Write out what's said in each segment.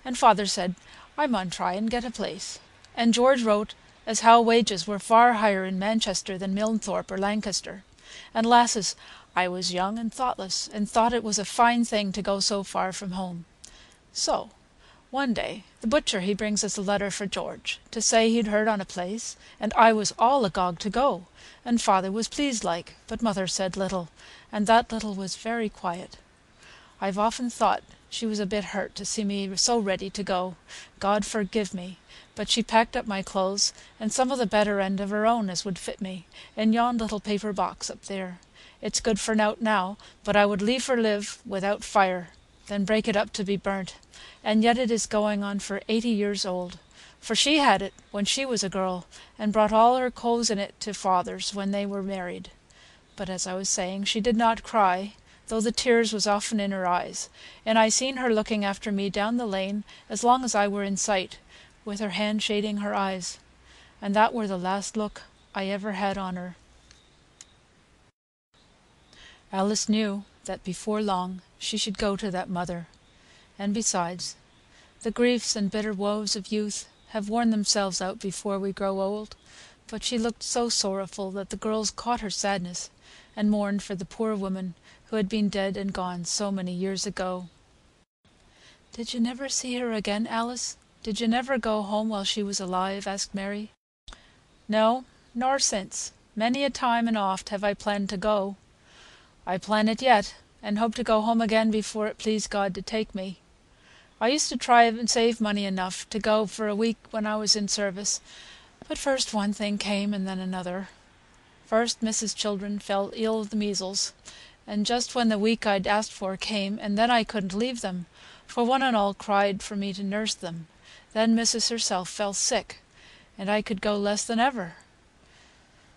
and father said I mun try and get a place. And George wrote as how wages were far higher in Manchester than Milnthorpe or Lancaster. And lasses, I was young and thoughtless, and thought it was a fine thing to go so far from home. So one day the butcher he brings us a letter for George, to say he'd heard on a place, and I was all agog to go, and father was pleased like, but mother said little, and that little was very quiet. I've often thought she was a bit hurt to see me so ready to go, God forgive me, but she packed up my clothes, and some of the better end of her own as would fit me, in yon little paper box up there. It's good for nowt now, but I would liefer live without fire than break it up to be burnt, and yet it is going on for 80 years old, for she had it when she was a girl, and brought all her clothes in it to father's when they were married. But as I was saying, she did not cry, though the tears was often in her eyes, and I seen her looking after me down the lane as long as I were in sight, with her hand shading her eyes, and that were the last look I ever had on her. Alice knew that before long she should go to that mother, and besides, the griefs and bitter woes of youth have worn themselves out before we grow old, but she looked so sorrowful that the girls caught her sadness, and mourned for the poor woman who had been dead and gone so many years ago. "Did you never see her again, Alice? Did you never go home while she was alive?" asked Mary. "No, nor since. Many a time and oft have I planned to go. I plan it yet, and hope to go home again before it please God to take me. I used to try and save money enough to go for a week when I was in service, but first one thing came and then another. First Mrs. Children fell ill of the measles, and just when the week I'd asked for came, and then I couldn't leave them, for one and all cried for me to nurse them. Then Mrs. herself fell sick, and I could go less than ever.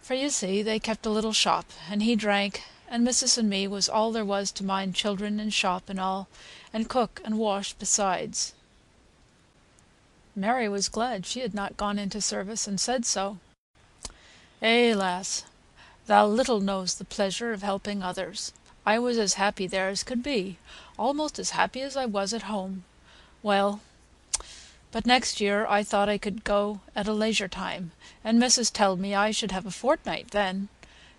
For you see, they kept a little shop, and he drank, and Missus and me was all there was to mind children and shop and all, and cook and wash besides." Mary was glad she had not gone into service, and said so. "Eh, lass, thou little knows the pleasure of helping others. I was as happy there as could be, almost as happy as I was at home. Well, but next year I thought I could go at a leisure time, and Missus telled me I should have a fortnight then,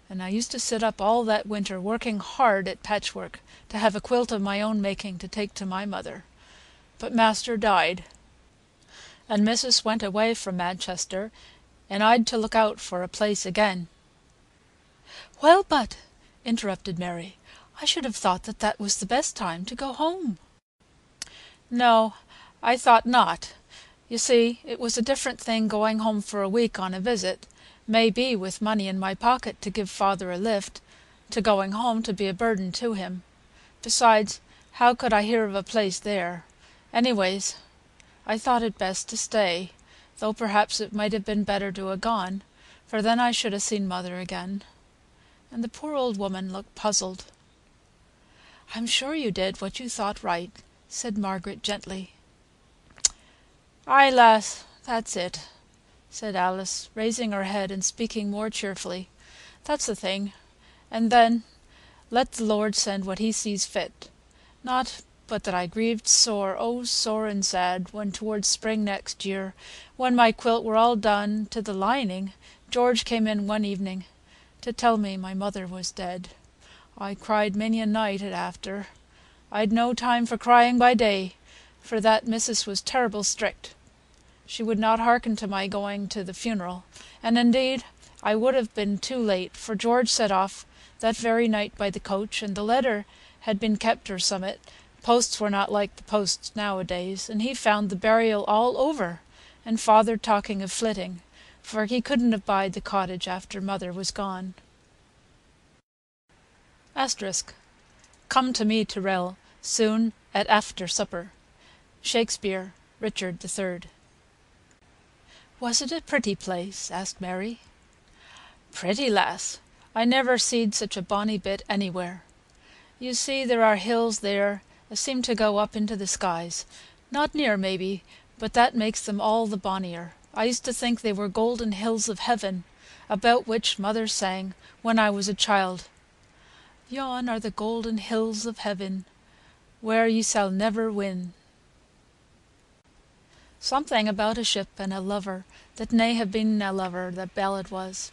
and I used to sit up all that winter working hard at patchwork to have a quilt of my own making to take to my mother. But master died, and Missus went away from Manchester, and I'd to look out for a place again." "Well, but," interrupted Mary, "I should have thought that that was the best time to go home." "No, I thought not. You see, it was a different thing going home for a week on a visit, may be with money in my pocket to give father a lift, to going home to be a burden to him. Besides, how could I hear of a place there? Anyways, I thought it best to stay, though perhaps it might have been better to ha' gone, for then I should ha' seen mother again." And the poor old woman looked puzzled. "I'm sure you did what you thought right," said Margaret gently. "Ay, lass, that's it," said Alice, raising her head and speaking more cheerfully. "That's the thing. And then let the Lord send what he sees fit. Not but that I grieved sore, oh sore and sad, when towards spring next year, when my quilt were all done to the lining, George came in one evening to tell me my mother was dead. I cried many a night at after. I'd no time for crying by day, for that missus was terrible strict. She would not hearken to my going to the funeral, and indeed I would have been too late, for George set off that very night by the coach, and the letter had been kept or summat. Posts were not like the posts nowadays, and he found the burial all over, and father talking of flitting, for he couldn't abide the cottage after mother was gone. Asterisk. Come to me, Tyrrell, soon at after supper. Shakespeare, Richard III. "Was it a pretty place?" asked Mary. "Pretty, lass! I never seed such a bonny bit anywhere. You see there are hills there as seem to go up into the skies, not near maybe, but that makes them all the bonnier. I used to think they were golden hills of heaven, about which mother sang when I was a child. Yon are the golden hills of heaven, where ye shall never win." Something about a ship and a lover that may have been a lover, the ballad was.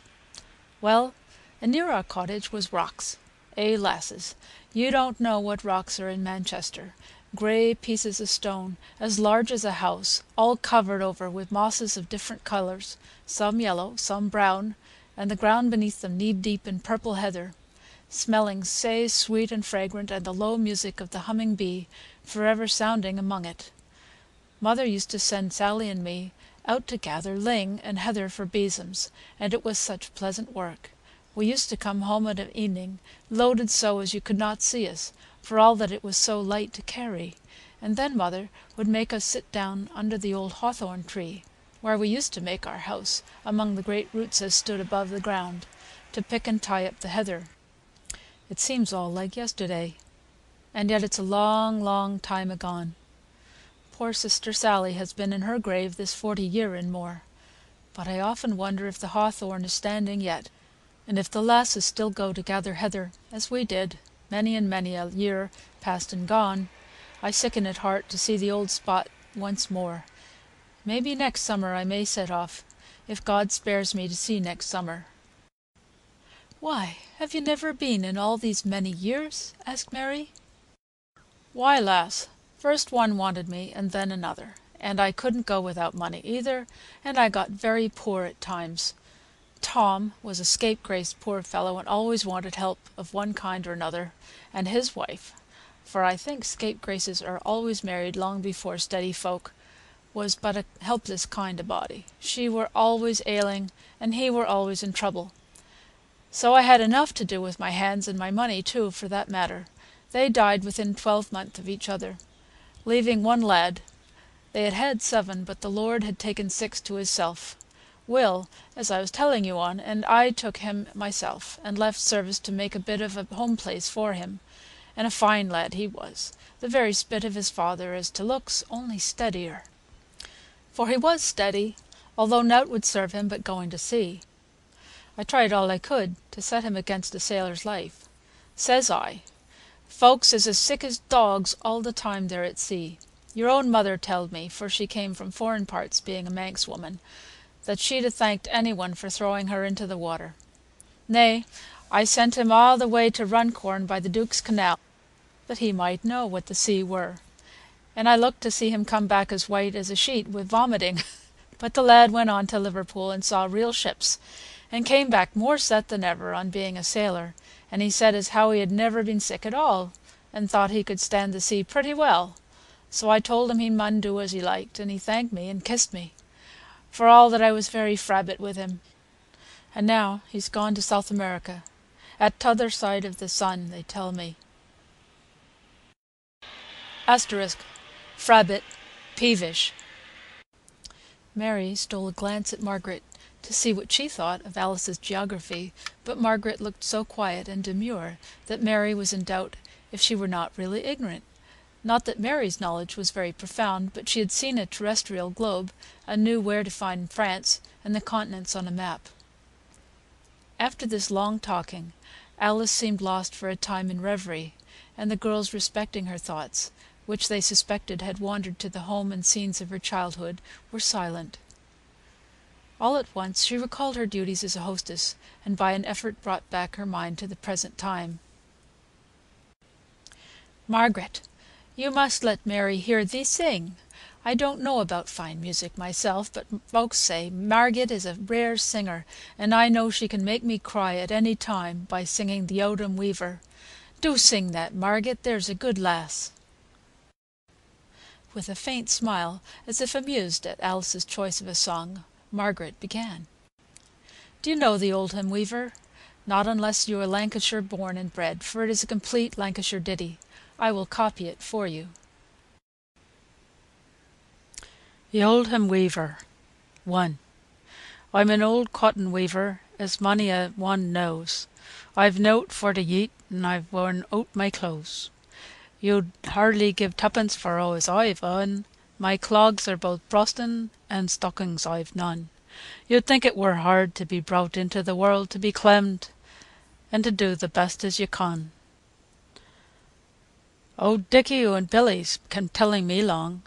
Well, and near our cottage was rocks. Eh, lasses, you don't know what rocks are in Manchester. Grey pieces of stone, as large as a house, all covered over with mosses of different colours, some yellow, some brown, and the ground beneath them knee-deep in purple heather, smelling sae sweet and fragrant, and the low music of the humming bee for ever sounding among it. Mother used to send Sally and me out to gather ling and heather for besoms, and it was such pleasant work. We used to come home at evening, loaded so as you could not see us, for all that it was so light to carry, and then mother would make us sit down under the old hawthorn tree, where we used to make our house, among the great roots as stood above the ground, to pick and tie up the heather. It seems all like yesterday, and yet it's a long, long time agone. Poor sister Sally has been in her grave this 40 year and more, but I often wonder if the hawthorn is standing yet, and if the lasses still go to gather heather, as we did, many and many a year past and gone. I sicken at heart to see the old spot once more. Maybe next summer I may set off, if God spares me to see next summer." "Why, have you never been in all these many years?" asked Mary. "Why, lass, first one wanted me, and then another, and I couldn't go without money either, and I got very poor at times. Tom was a scapegrace poor fellow, and always wanted help of one kind or another, and his wife, for I think scapegraces are always married long before steady folk, was but a helpless kind of body. She were always ailing, and he were always in trouble. So I had enough to do with my hands, and my money too, for that matter. They died within 12 months of each other, leaving one lad. They had had 7, but the Lord had taken 6 to hisself. Will, as I was telling you on, and I took him myself, and left service to make a bit of a home place for him, and a fine lad he was, the very spit of his father as to looks, only steadier. For he was steady, although nought would serve him but going to sea. I tried all I could to set him against a sailor's life. Says I, folks is as sick as dogs all the time they're at sea. Your own mother telled me, for she came from foreign parts, being a Manx woman, that she'd ha' thanked any one for throwing her into the water. Nay, I sent him a' the way to Runcorn by the Duke's Canal, that he might know what the sea were, and I looked to see him come back as white as a sheet with vomiting. But the lad went on to Liverpool and saw real ships, and came back more set than ever on being a sailor, and he said as how he had never been sick at all, and thought he could stand the sea pretty well. So I told him he mun do as he liked, and he thanked me and kissed me, for all that I was very frabbit with him. And now he's gone to South America, at t'other side of the sun, they tell me. Asterisk. Frabbit. Peevish. Mary stole a glance at Margaret to see what she thought of Alice's geography, but Margaret looked so quiet and demure that Mary was in doubt if she were not really ignorant. Not that Mary's knowledge was very profound, but she had seen a terrestrial globe, and knew where to find France and the continents on a map. After this long talking, Alice seemed lost for a time in reverie, and the girls, respecting her thoughts, which they suspected had wandered to the home and scenes of her childhood, were silent. All at once she recalled her duties as a hostess, and by an effort brought back her mind to the present time. "Margaret, you must let Mary hear thee sing. I don't know about fine music myself, but folks say Margaret is a rare singer, and I know she can make me cry at any time by singing the Owdham Weaver. Do sing that, Margaret, there's a good lass." With a faint smile, as if amused at Alice's choice of a song, Margaret began. "Do you know the Oldham Weaver? Not unless you are Lancashire born and bred, for it is a complete Lancashire ditty. I will copy it for you. The Oldham Weaver. 1. I'm an old cotton weaver, as mony a one knows. I've nowt for to eat, and I've worn out my clothes. You'd hardly give tuppence for all as I've on. My clogs are both brostin, and stockings I've none. You'd think it were hard to be brought into the world to be clemmed, and to do the best as you con. Oh, Dickie and Billy's can telling me long.